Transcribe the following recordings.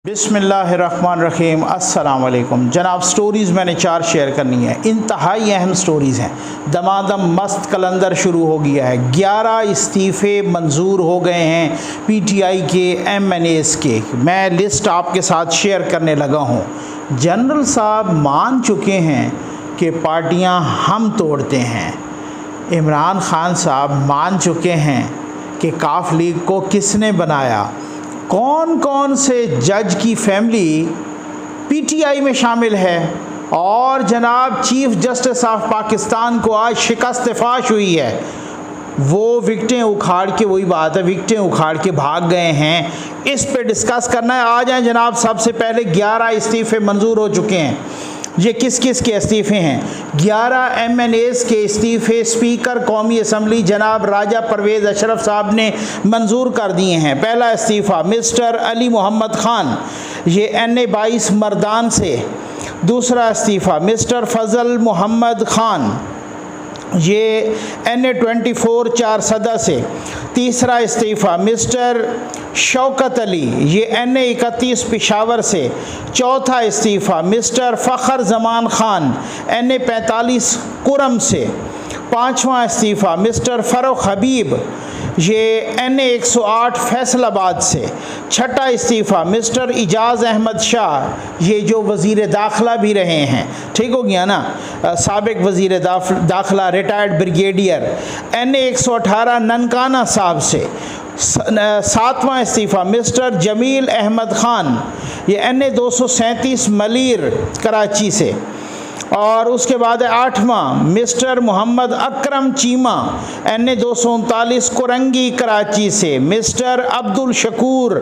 बिस्मिल्लाहिर्रहमानिर्रहीम। अस्सलाम वालेकुम जनाब। स्टोरीज़ मैंने 4 शेयर करनी है, इंतहाई अहम स्टोरीज़ हैं। दमादम मस्त कलंदर शुरू हो गया है। 11 इस्तीफ़े मंजूर हो गए हैं पीटीआई के MNAs के। मैं लिस्ट आपके साथ शेयर करने लगा हूँ। जनरल साहब मान चुके हैं कि पार्टियाँ हम तोड़ते हैं। इमरान खान साहब मान चुके हैं कि काफ लीग को किसने बनाया। कौन कौन से जज की फैमिली पीटीआई में शामिल है। और जनाब चीफ जस्टिस ऑफ पाकिस्तान को आज शिकस्त फाश हुई है। वो विकटें उखाड़ के, वही बात है, विकटें उखाड़ के भाग गए हैं। इस पे डिस्कस करना है। आ जाएं जनाब। सबसे पहले 11 इस्तीफ़े मंजूर हो चुके हैं। ये किस किस के इस्तीफ़े हैं? 11 MNAs के इस्तीफ़े स्पीकर कौमी असम्बली जनाब राजा परवेज़ अशरफ साहब ने मंजूर कर दिए हैं। पहला इस्तीफ़ा मिस्टर अली मोहम्मद ख़ान, ये NA 22 मर्दान से। दूसरा इस्तीफ़ा मिस्टर फ़ज़ल मोहम्मद ख़ान, ये NA 24 चारसदा से। तीसरा इस्तीफ़ा मिस्टर शौकत अली, ये NA 31 पेशावर से। चौथा इस्तीफ़ा मिस्टर फ़खर ज़मान ख़ान, NA 45 कुरम से। पाँचवा इस्तीफ़ा मिस्टर फ़ारूक हबीब, ये NA 108 फैसलाबाद से। छठा इस्तीफ़ा मिस्टर इजाज़ अहमद शाह, ये जो वज़ीर दाखिला भी रहे हैं, ठीक हो गया ना, साबिक वज़ीर दाखिला रिटायर्ड ब्रिगेडियर, NA 118 ननकाना साहब से। सातवां इस्तीफ़ा मिस्टर जमील अहमद ख़ान, ये NA 237 मलीर कराची से। और उसके बाद 8वां मिस्टर मोहम्मद अकरम चीमा, NA 239 कुरंगी कराची से। मिस्टर अब्दुल शकूर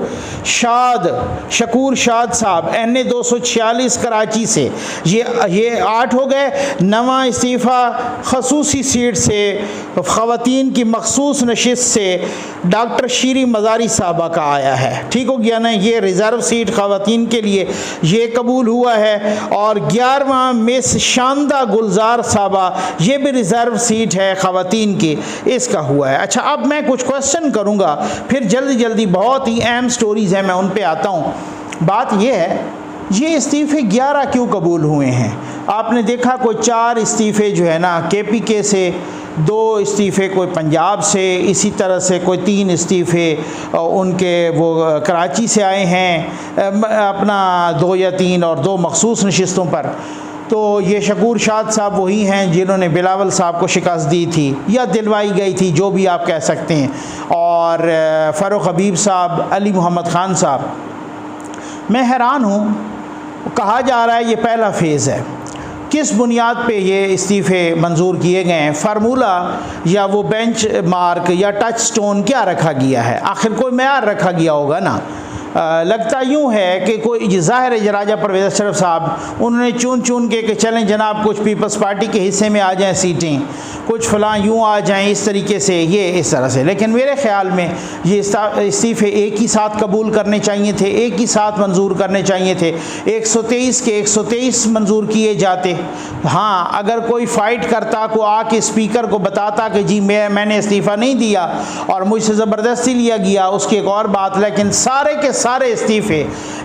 शाद साहब, NA 246 कराची से। ये 8 हो गए। 9वां इस्तीफ़ा खसूसी सीट से ख़वातीन की मखसूस नशिस्त से डॉक्टर शीरी मज़ारी साहबा का आया है, ठीक हो गया ना। ये रिज़र्व सीट ख़वातीन के लिए ये कबूल हुआ है। और 11वां मिस शानदा गुलजार साहबा, ये भी रिज़र्व सीट है ख़वातीन की, इसका हुआ है। अच्छा, अब मैं कुछ क्वेश्चन करूँगा, फिर जल्दी जल्दी बहुत ही अहम स्टोरीज़ हैं, मैं उन पे आता हूँ। बात ये है, ये इस्तीफ़े 11 क्यों कबूल हुए हैं? आपने देखा कोई 4 इस्तीफ़े जो है ना KPK से, 2 इस्तीफ़े कोई पंजाब से, इसी तरह से कोई 3 इस्तीफ़े उनके वो कराची से आए हैं, अपना 2 या 3 और 2 मखसूस नशिस्तों पर। तो ये शकूर शाद साहब वही हैं जिन्होंने बिलावल साहब को शिकस्त दी थी या दिलवाई गई थी, जो भी आप कह सकते हैं। और फ़ारूक हबीब साहब, अली मोहम्मद ख़ान साहब। मैं हैरान हूँ, कहा जा रहा है ये पहला फ़ेज़ है। किस बुनियाद पे ये इस्तीफ़े मंजूर किए गए हैं? फार्मूला या वो बेंच मार्क या टच स्टोन क्या रखा गया है? आखिर कोई मेयार रखा गया होगा ना। लगता यूँ है कि कोई ज़ाहिर है राजा परवेज़ अशरफ साहब उन्होंने चुन के चलें जनाब, कुछ पीपल्स पार्टी के हिस्से में आ जाएं सीटें, कुछ फलां यूँ आ जाएं, इस तरीके से, ये इस तरह से। लेकिन मेरे ख़्याल में ये इस्तीफ़े एक ही साथ कबूल करने चाहिए थे, एक ही साथ मंजूर करने चाहिए थे। 123 के 123 मंजूर किए जाते। हाँ, अगर कोई फ़ाइट करता, को आके स्पीकर को बताता कि जी मैंने इस्तीफ़ा नहीं दिया और मुझसे ज़बरदस्ती लिया गया, उसकी एक और बात। लेकिन सारे के सारे इस्तीफ़े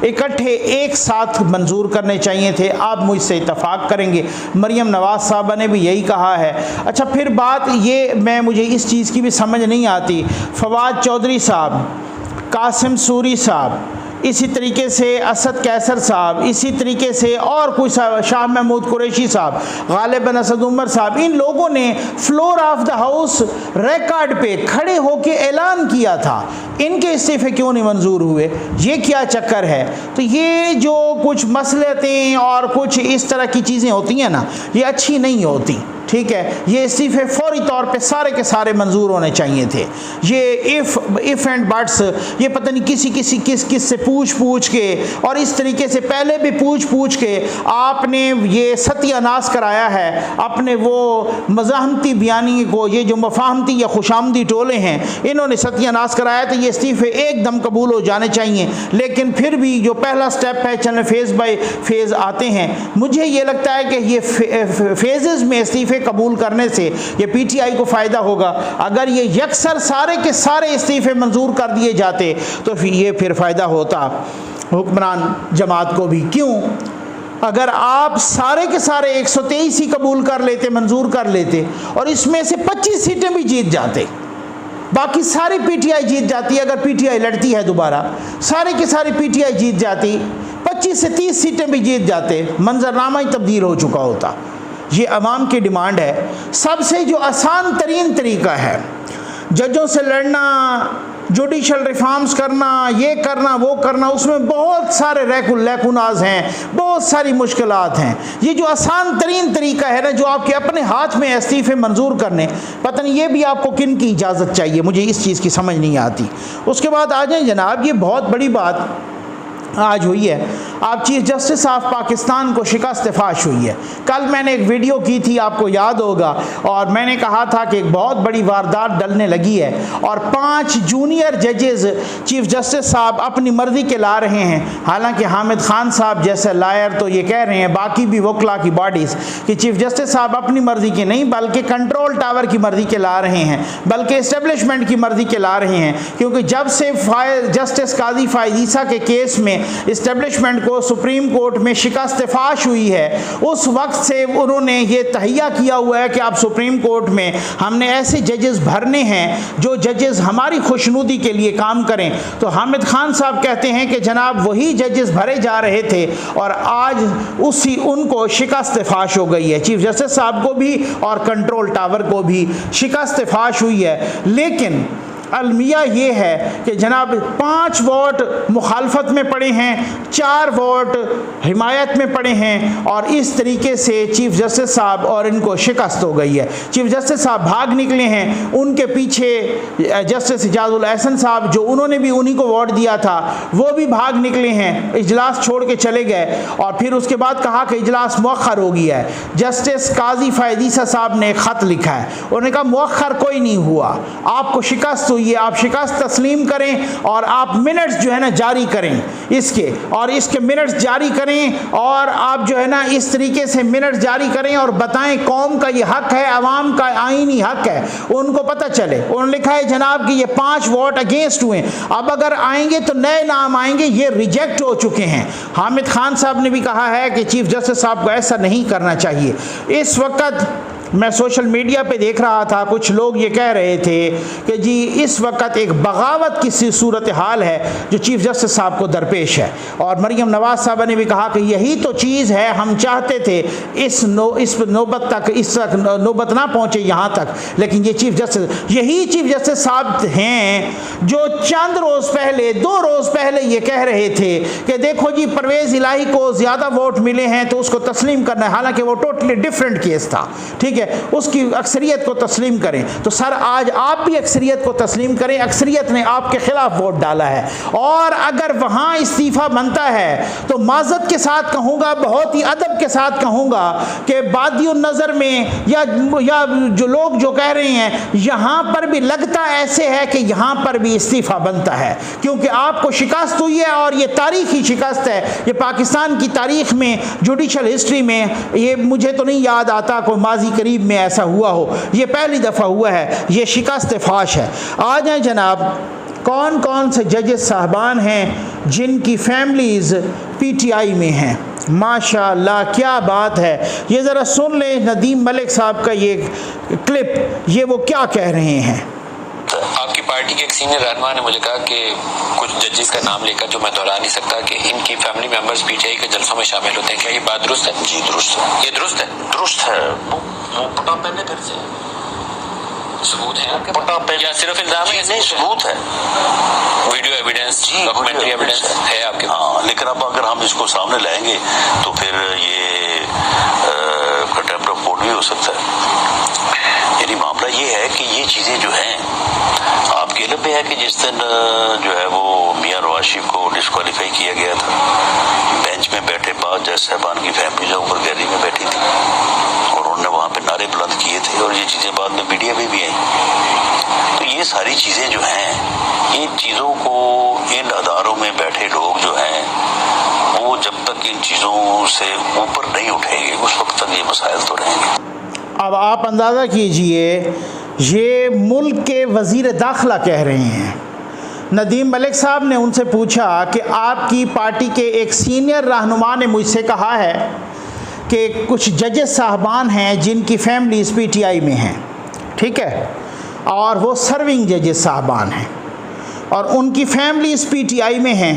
इकट्ठे एक साथ मंजूर करने चाहिए थे। आप मुझसे इत्तफाक करेंगे, मरियम नवाज़ साहबा ने भी यही कहा है। अच्छा, फिर बात ये, मुझे इस चीज़ की भी समझ नहीं आती। फवाद चौधरी साहब, कासिम सूरी साहब, इसी तरीके से असद कैसर साहब, इसी तरीके से और कुछ शाह महमूद कुरैशी साहब, गालिब असद उमर साहब, इन लोगों ने floor of the house record पे खड़े होकर ऐलान किया था। इनके इस्तीफ़े क्यों नहीं मंजूर हुए? ये क्या चक्कर है? तो ये जो कुछ मसलतें और कुछ इस तरह की चीज़ें होती हैं ना, ये अच्छी नहीं होती, ठीक है। ये इस्तीफ़े फौरी तौर पे सारे के सारे मंजूर होने चाहिए थे। ये इफ़ एंड बट्स, ये पता नहीं किस से पूछ के और इस तरीके से पहले भी पूछ के आपने ये सत्यानाश कराया है अपने वो मज़ाहमती बयानी को। ये जो मफाहमती या खुशामदी टोले हैं, इन्होंने सत्यानाश कराया। तो ये इस्तीफ़े एकदम कबूल हो जाने चाहिए। लेकिन फिर भी जो पहला स्टेप है, चलें फ़ेज़ बाय फ़ेज़ आते हैं। मुझे ये लगता है कि ये फ़ेज़ में इस्तीफ़े कबूल करने से ये पीटीआई को फ़ायदा होगा। अगर ये यकसर सारे के सारे इस्तीफ़े मंजूर कर दिए जाते तो ये फिर फ़ायदा होता। हुक्मरान जमात को भी। क्यों? अगर आप सारे के सारे 123 ही कबूल कर लेते, मंजूर कर लेते, और इसमें से 25 सीटें भी जीत जाते, बाकी सारी पीटीआई जीत जाती, अगर पीटीआई लड़ती है दोबारा, सारे के सारे पीटीआई जीत जाती, 25 से 30 सीटें भी जीत जाते, मंजरनामा ही तब्दील हो चुका होता। ये अवाम की डिमांड है। सबसे जो आसान तरीन तरीका है जजों से लड़ना, जुडिशल रिफॉर्म्स करना, ये करना वो करना, उसमें बहुत सारे लैकुनाज हैं, बहुत सारी मुश्किलात हैं। ये जो आसान तरीन तरीका है ना, जो आपके अपने हाथ में इस्तीफ़े मंजूर करने, पता नहीं ये भी आपको किन की इजाज़त चाहिए, मुझे इस चीज़ की समझ नहीं आती। उसके बाद आ जाए जनाब, ये बहुत बड़ी बात आज हुई है, आप चीफ जस्टिस ऑफ पाकिस्तान को शिकस्त फाश हुई है। कल मैंने एक वीडियो की थी, आपको याद होगा, और मैंने कहा था कि एक बहुत बड़ी वारदात डलने लगी है और 5 जूनियर जजेस चीफ जस्टिस साहब अपनी मर्ज़ी के ला रहे हैं। हालांकि हामिद खान साहब जैसे लायर तो ये कह रहे हैं, बाकी भी वकला की बॉडीज़, कि चीफ जस्टिस साहब अपनी मर्ज़ी के नहीं बल्कि कंट्रोल टावर की मर्ज़ी के ला रहे हैं, बल्कि इस्टेब्लिशमेंट की मर्ज़ी के ला रहे हैं। क्योंकि जब से जस्टिस काजी फ़ाइज़ ईसा के केस में इस्टेब्लिशमेंट को सुप्रीम कोर्ट में शिकस्त फाश हुई है, उस वक्त से उन्होंने ये तहिया किया हुआ है कि आप सुप्रीम कोर्ट में हमने ऐसे जजेस भरने हैं जो जजेस हमारी खुशनुदी के लिए काम करें। तो हामिद खान साहब कहते हैं कि जनाब वही जजेस भरे जा रहे थे और आज उनको शिकस्त फाश हो गई है। चीफ जस्टिस साहब को भी और कंट्रोल टावर को भी शिकस्त फाश हुई है। लेकिन अलमिया ये है कि जनाब 5 वोट मुखालफत में पड़े हैं, 4 वोट हिमायत में पड़े हैं, और इस तरीके से चीफ जस्टिस साहब और इनको शिकस्त हो गई है। चीफ जस्टिस साहब भाग निकले हैं, उनके पीछे जस्टिस इजाजुल एहसन साहब, जो उन्होंने भी उन्हीं को वोट दिया था, वो भी भाग निकले हैं, इजलास छोड़ के चले गए। और फिर उसके बाद कहा कि इजलास मौखर हो गया है। जस्टिस काजी फ़ाइज़ ईसा साहब ने ख़त लिखा है, उन्होंने कहा मौखर कोई नहीं हुआ, आपको शिकस्त ये आप शिकस्त तस्लीम करें और आप मिनट्स जो है ना जारी करें इसके, और इसके मिनट्स जारी करें, और आप जो है ना इस तरीके से मिनट्स जारी करें और बताएं कौम का ये हक है, अवाम का आईनी हक है, उनको पता चले। उन्होंने लिखा है जनाब कि ये 5 वोट अगेंस्ट हुए, अब अगर आएंगे तो नए नाम आएंगे, ये रिजेक्ट हो चुके हैं। हामिद खान साहब ने भी कहा है कि चीफ जस्टिस साहब को ऐसा नहीं करना चाहिए। इस वक्त मैं सोशल मीडिया पे देख रहा था, कुछ लोग ये कह रहे थे कि जी इस वक्त एक बगावत की सी सूरत हाल है जो चीफ जस्टिस साहब को दरपेश है, और मरियम नवाज साहबा ने भी कहा कि यही तो चीज़ है, हम चाहते थे इस नौबत तक, इस नौबत ना पहुँचे यहाँ तक, लेकिन ये यही चीफ जस्टिस साहब हैं जो चंद रोज़ पहले, 2 रोज़ पहले ये कह रहे थे कि देखो जी परवेज़ इलाही को ज़्यादा वोट मिले हैं तो उसको तस्लीम करना है, हालांकि वो टोटली डिफरेंट केस था, ठीक है, उसकी अक्सरियत को तस्लीम करें। तो सर आज आप भी अक्सरियत को तस्लीम करें, अक्सरियत ने आपके खिलाफ वोट डाला है, और अगर वहाँ इस्तीफ़ा बनता है तो माज़रत के साथ कहूँगा, बहुत ही अदब के साथ कहूँगा कि बादियुन नज़र में या जो लोग जो कह रहे हैं, यहाँ पर भी लगता ऐसे है कि यहाँ पर भी इस्तीफ़ा बनता है, क्योंकि आपको शिकस्त हुई है और ये तारीख़ी शिकस्त है। ये पाकिस्तान की तारीख़ में, जुडिशल हिस्ट्री में, ये मुझे तो नहीं याद आता कोई माजी करीब में ऐसा हुआ हो, ये पहली दफ़ा हुआ है, ये शिकस्त फाश है। आ जाए जनाब, कौन कौन से जजेस साहबान हैं जिनकी फैमिलीज़ पीटीआई में हैं। माशाअल्लाह क्या बात है, ये ज़रा सुन लें नदीम मलिक साहब का ये क्लिप, ये वो क्या कह रहे हैं। आपकी पार्टी के एक सीनियर रहनुमा ने मुझे कहा कि कुछ जजेस का नाम लेकर, जो मैं दोहरा नहीं सकता, कि इनकी फैमिली मेंबर्स पीटीआई के जलसों में शामिल होते हैं। क्या ये बात दुरुस्त है? जी दुरुस्त है। ये दुरुस्त है? दुरुस्त है। वो पटा पहले फिर से सबूत है आपके पटा पहले या सिर्फ इल्जाम है? नहीं, सबूत है, वीडियो एविडेंस, डॉक्यूमेंट्री एविडेंस है आपके? हाँ, लेकिन अब अगर हम इसको सामने लाएंगे तो फिर ये कंटेम्प्ट ऑफ कोर्ट भी हो सकता है। यानी मामला ये है कि ये चीजें जो हैं, आपके इल्म पे है कि जिस दिन जो है वो मियां नवाज शरीफ को डिस्क्वालीफाई किया गया था, बेंच में बैठे बाद जज साहबान की फैमिली जो ऊपर गैलरी में बैठी थी और उन्होंने वहां पे नारे बुलंद किए थे, और ये चीजें बाद में मीडिया में भी आई। तो ये सारी चीजें जो हैं, इन चीजों को इन अदारों में बैठे लोग जो हैं वो जब तक इन चीजों से ऊपर नहीं उठेंगे उस वक्त तक ये मसाइल तो रहेंगे। अब आप अंदाज़ा कीजिए, ये मुल्क के वज़ीर दाखिला कह रहे हैं, नदीम मलिक साहब ने उनसे पूछा कि आपकी पार्टी के एक सीनियर रहनुमा ने मुझसे कहा है कि कुछ जजेस साहबान हैं जिनकी फैमिलीज़ पीटीआई में हैं, ठीक है, और वो सर्विंग जजेस साहबान हैं और उनकी फैमिलीज़ पीटीआई में हैं,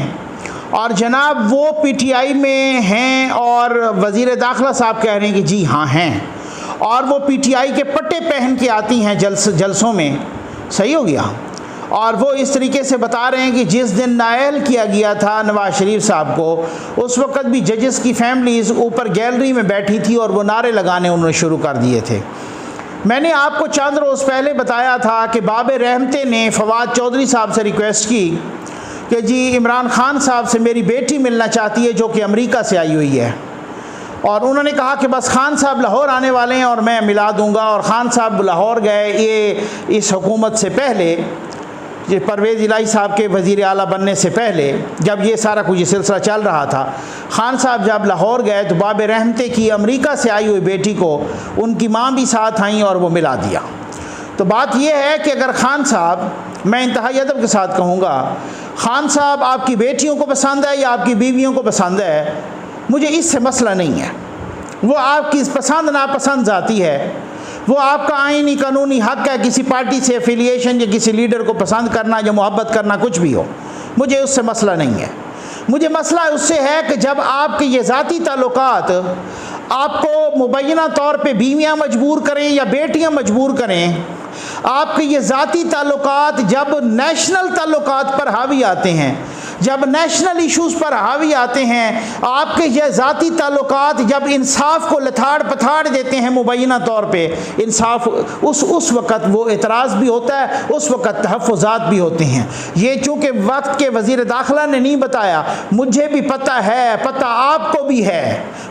और जनाब वो पीटीआई में हैं और वज़ीर दाखिला साहब कह रहे हैं कि जी हाँ हैं, और वो पीटीआई के पट्टे पहन के आती हैं जलसों में, सही हो गया। और वो इस तरीके से बता रहे हैं कि जिस दिन नायल किया गया था नवाज शरीफ साहब को, उस वक़्त भी जजेस की फैमिलीज़ ऊपर गैलरी में बैठी थी और वो नारे लगाने उन्होंने शुरू कर दिए थे। मैंने आपको चंद रोज़ पहले बताया था कि बाब रहमते ने फवाद चौधरी साहब से रिक्वेस्ट की कि जी इमरान खान साहब से मेरी बेटी मिलना चाहती है जो कि अमेरिका से आई हुई है, और उन्होंने कहा कि बस खान साहब लाहौर आने वाले हैं और मैं मिला दूंगा। और ख़ान साहब लाहौर गए, ये इस हुकूमत से पहले, ये परवेज़ इलाही साहब के वज़ीर आला बनने से पहले, जब ये सारा कुछ सिलसिला चल रहा था, ख़ान साहब जब लाहौर गए तो बाब रहमते की अमेरिका से आई हुई बेटी को उनकी माँ भी साथ आई और वो मिला दिया। तो बात यह है कि अगर ख़ान साहब, मैं इंतहाई अदब के साथ कहूँगा, ख़ान साहब आपकी बेटियों को पसंद है या आपकी बीवियों को पसंद है, मुझे इससे मसला नहीं है। वो आपकी पसंद नापसंद जाती है, वो आपका आईनी कानूनी हक़ है किसी पार्टी से एफिलिएशन या किसी लीडर को पसंद करना या मोहब्बत करना, कुछ भी हो, मुझे उससे मसला नहीं है। मुझे मसला उससे है कि जब आपके ये ज़ाती ताल्लुकात आपको मुबैना तौर पे बीवियाँ मजबूर करें या बेटियाँ मजबूर करें, आपके ये ज़ाती ताल्लुकात जब नेशनल ताल्लुकात पर हावी आते हैं, जब नेशनल इश्यूज़ पर हावी आते हैं, आपके ये ज़ाती ताल्लुकात जब इंसाफ को लथाड़ पथाड़ देते हैं मुबैना तौर पे, इंसाफ उस वक़्त वो एतराज़ भी होता है, उस वक़्त तहफ़्फ़ुज़ात भी होते हैं। ये चूँकि वक्त के वज़ीर दाखिला ने नहीं बताया, मुझे भी पता है, पता आपको भी है,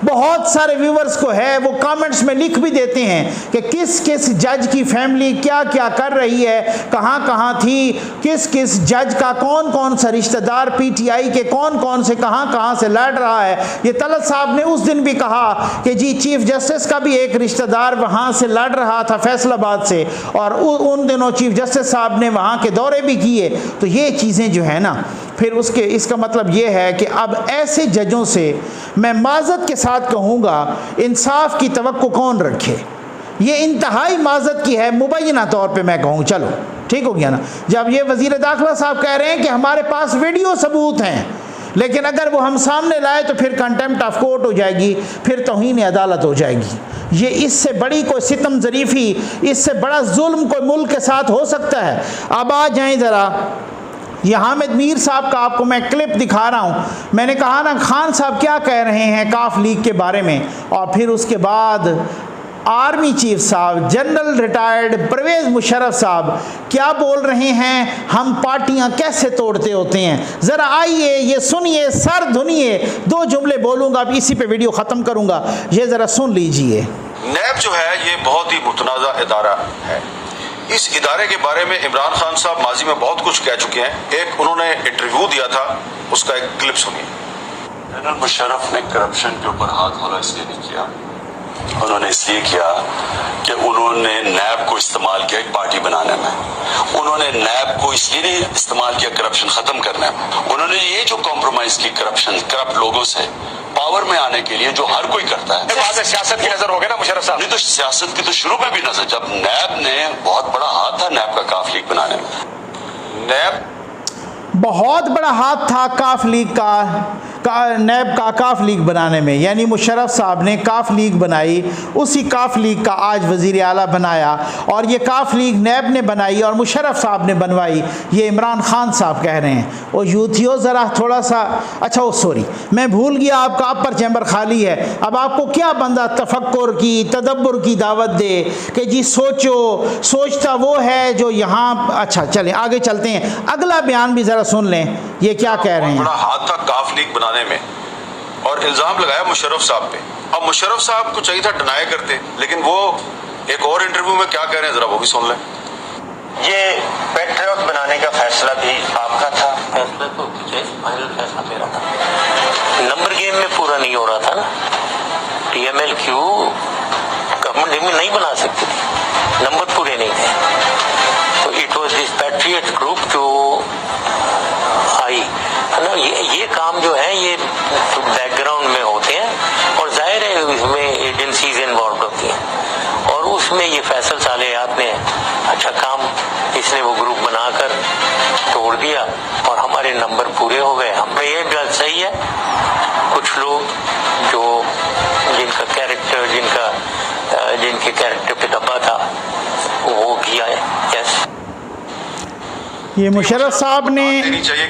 बहुत सारे व्यूवर्स को है, वो कमेंट्स में लिख भी देते हैं कि किस किस जज की फैमिली क्या क्या कर रही है, कहाँ कहाँ थी, किस किस जज का कौन कौन सा रिश्तेदार पीटीआई के कौन कौन से कहाँ से लड़ रहा है। ये तलत साहब ने उस दिन भी कहा कि जी चीफ जस्टिस का भी एक रिश्तेदार वहाँ से लड़ रहा था फैसलाबाद से, और उन दिनों चीफ जस्टिस साहब ने वहाँ के दौरे भी किए। तो ये चीज़ें जो है ना, फिर उसके इसका मतलब ये है कि अब ऐसे जजों से मैं माज़त के साथ कहूँगा, इंसाफ की तवक्को कौन रखे। ये इंतहाई माज़त की है, मुबैना तौर पे मैं कहूँ, चलो ठीक हो गया ना। जब ये वज़ीर दाखिला साहब कह रहे हैं कि हमारे पास वीडियो सबूत हैं, लेकिन अगर वो हम सामने लाए तो फिर कंटेम्प्ट ऑफ कोर्ट हो जाएगी, फिर तौहीन अदालत हो जाएगी। ये इससे बड़ी कोई सितम ज़रीफ़ी, इससे बड़ा जुल्म कोई मुल्क के साथ हो सकता है। अब आ जाएँ ज़रा, ये हामिद मीर साहब का आपको मैं क्लिप दिखा रहा हूँ। मैंने कहा ना खान साहब क्या कह रहे हैं काफ लीग के बारे में, और फिर उसके बाद आर्मी चीफ साहब जनरल रिटायर्ड परवेज़ मुशर्रफ साहब क्या बोल रहे हैं, हम पार्टियां कैसे तोड़ते होते हैं। ज़रा आइए ये सुनिए, सर धुनिए, 2 जुमले बोलूँगा, अब इसी पे वीडियो ख़त्म करूँगा, ये ज़रा सुन लीजिए। नैब जो है ये बहुत ही मुतनाज़ा इदारा है। इस इदारे के बारे में इमरान खान साहब माजी में बहुत कुछ कह चुके हैं। एक उन्होंने इंटरव्यू दिया था, उसका एक क्लिप सुनिए। जनरल मुशर्रफ ने करप्शन के ऊपर हाथ वाला इसलिए नहीं किया, उन्होंने इसलिए किया कि उन्होंने नैब को इस्तेमाल किया एक पार्टी बनाने में। उन्होंने नैब को इसलिए नहीं इस्तेमाल किया करप्शन खत्म करने में। उन्होंने ये जो कॉम्प्रोमाइज की करप्शन करप्ट लोगों से पावर में आने के लिए, जो हर कोई करता है। बात सियासत की नजर हो गया ना मुशर्रफ साहब। नहीं तो सियासत की तो शुरू में भी नजर, जब नैब ने बहुत बड़ा हाथ था नैब का काफ लीग बनाने में। नैब बहुत बड़ा हाथ था काफ लीग का नैब का काफ लीग बनाने में, यानी मुशर्रफ साहब ने काफ लीग बनाई, उसी काफ लीग का आज वज़ीर आला बनाया, और ये काफ लीग नैब ने बनाई और मुशर्रफ साहब ने बनवाई, ये इमरान खान साहब कह रहे हैं। और यूथियो ज़रा थोड़ा सा, अच्छा ओ सॉरी मैं भूल गया, आपका अपर चैम्बर खाली है। अब आपको क्या बंदा तफक्कुर की तदब्बुर की दावत दे कि जी सोचो, सोचता वो है जो यहाँ। अच्छा चलें आगे चलते हैं, अगला बयान भी ज़रा सुन लें, ये क्या कह रहे हैं। बड़ा हाथ था काफ लीग बनाने में, और इल्जाम लगाया मुशर्रफ साहब पे। अब मुशर्रफ साहब को चाहिए था डिनाई करते, लेकिन वो एक और इंटरव्यू में क्या कह रहे हैं जरा वो भी सुन लें। ये पेट्रियट बनाने का फैसला भी आपका था? फैसला तो फाइनल फैसला मेरा था। नंबर गेम में पूरा नहीं हो रहा था ना, TMLQ गवर्नमेंट में नहीं बना सकती थी, नंबर पूरे नहीं थे। तो it was this patriot group जो आई है ना, ये काम जो है ये बैकग्राउंड में होते हैं और जाहिर है इसमें एजेंसीज इन्वॉल्व होती हैं और उसमें ये फैसल सालेहात ने अच्छा काम, इसने वो ग्रुप बनाकर तोड़ दिया और हमारे नंबर पूरे हो गए। हमें ये बात सही है, कुछ लोग जो जिनका कैरेक्टर जिनके कैरेक्टर पे दबा था वो किया है। यस, ये मुशर्रफ साहब ने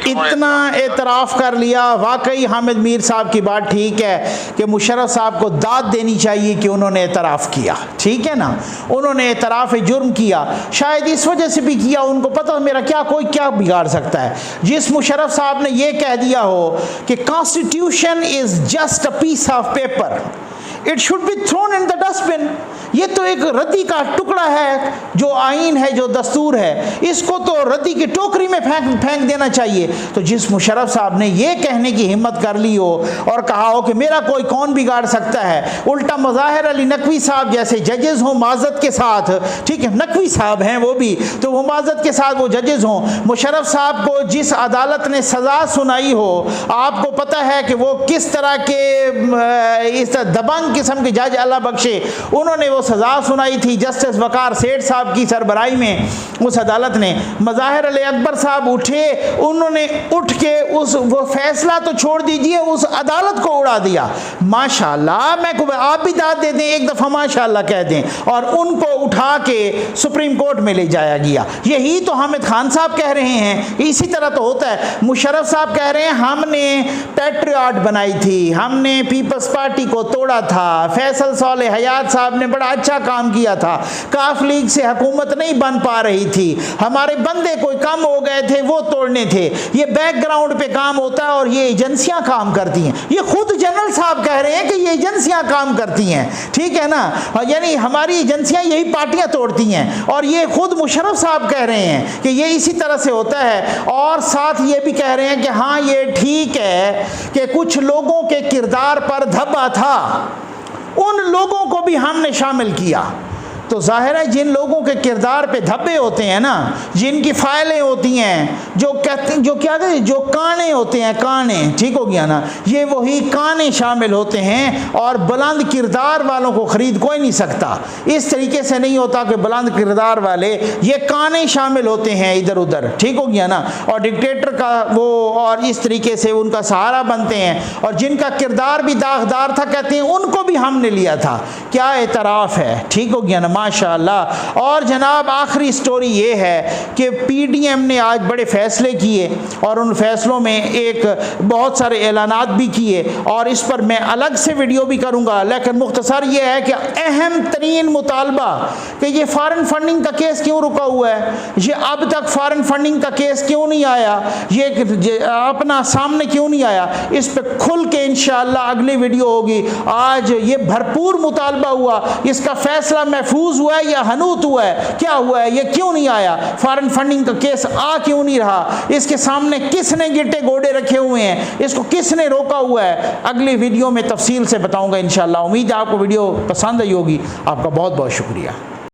इतना एतराफ़ कर लिया। वाकई हामिद मीर साहब की बात ठीक है कि मुशर्रफ साहब को दाद देनी चाहिए कि उन्होंने एतराफ़ किया, ठीक है ना, उन्होंने एतराफ़ जुर्म किया। शायद इस वजह से भी किया, उनको पता मेरा कोई क्या बिगाड़ सकता है। जिस मुशर्रफ साहब ने ये कह दिया हो कि constitution is just a piece of paper, it should be thrown in the dustbin, ये तो एक रद्दी का टुकड़ा है, जो आइन है, जो दस्तूर है, इसको तो रद्दी की टोकरी में फेंक देना चाहिए। तो जिस मुशर्रफ साहब ने ये कहने की हिम्मत कर ली हो और कहा हो कि मेरा कोई कौन बिगाड़ सकता है, उल्टा मज़ाहिर अली नकवी साहब जैसे जजेस हों माज़त के साथ, ठीक है, नकवी साहब हैं वो भी, तो वो माज़त के साथ वो जजेस हों, मुशर्रफ साहब को जिस अदालत ने सज़ा सुनाई हो, आपको पता है कि वो किस तरह के इस दबंग किस्म के जज अल्लाह बख्शे, उन्होंने वो सज़ा सुनाई थी जस्टिस वकार सेठ साहब की सरबराही में उस अदालत ने। मज़ाहिर अली अकबर साहब उठे, उन्होंने उठ के वो फैसला तो छोड़ दीजिए, उस अदालत को उड़ा दिया। माशाल्लाह, मैं को आप भी दाद दे दें, एक दफ़ा माशाल्लाह कह दें, और उनको उठा के सुप्रीम कोर्ट में ले जाया गया। यही तो हामिद खान साहब कह रहे हैं, इसी तरह तो होता है। मुशर्रफ साहब कह रहे हैं हमने पैट्रियट बनाई थी, हमने पीपल्स पार्टी को तोड़ा था, फैसल साले हयात साहब ने बड़ा अच्छा काम किया था, काफ लीग से हुकूमत नहीं बन पा रही थी, हमारे बंदे कोई कम हो गए थे, वो तोड़ने थे। ये बैकग्राउंड पे काम होता है और ये एजेंसियां काम करती हैं। ये खुद जनरल साहब कह रहे हैं कि ये एजेंसियां काम करती हैं, ठीक है ना, यानी हमारी एजेंसियां यही पार्टियां तोड़ती हैं, और ये खुद मुशर्रफ साहब कह रहे हैं कि ये इसी तरह से होता है। और साथ ये भी कह रहे हैं कि हाँ ये ठीक है कि कुछ लोगों के किरदार पर धब्बा था, उन लोगों को भी हमने शामिल किया। तो जाहिर है जिन लोगों के किरदार पे धब्बे होते हैं ना, जिनकी फाइलें होती हैं, जो काने होते हैं, काने, ठीक हो गया ना, ये वही काने शामिल होते हैं, और बुलंद किरदार वालों को ख़रीद कोई नहीं सकता। इस तरीके से नहीं होता कि बुलंद किरदार वाले, ये काने शामिल होते हैं इधर उधर, ठीक हो गया ना, और डिक्टेटर का वो, और इस तरीके से उनका सहारा बनते हैं। और जिनका किरदार भी दागदार था, कहते हैं उनको भी हमने लिया था। क्या एतराफ़ है, ठीक हो गया ना, माशाअल्लाह। और जनाब आखिरी स्टोरी ये है कि पीडीएम ने आज बड़े फैसले किए, और उन फैसलों में एक बहुत सारे ऐलानात भी किए, और इस पर मैं अलग से वीडियो भी करूंगा। लेकिन मुख्तसर ये है कि अहम तरीन मुतालबा कि ये फॉरेन फंडिंग का केस क्यों रुका हुआ है, ये अब तक फॉरेन फंडिंग का केस क्यों नहीं आया, ये अपना सामने क्यों नहीं आया, इस पर खुल के इंशाअल्लाह अगली वीडियो होगी। आज ये भरपूर मुतालबा हुआ, इसका फैसला महफूज हुआ है या हनूत हुआ है, क्या हुआ है, ये क्यों नहीं आया, फॉरेन फंडिंग का केस आ क्यों नहीं रहा, इसके सामने किसने गिट्टे गोडे रखे हुए हैं, इसको किसने रोका हुआ है, अगली वीडियो में तफसील से बताऊंगा इंशाअल्लाह। उम्मीद है आपको वीडियो पसंद आई होगी। आपका बहुत बहुत शुक्रिया।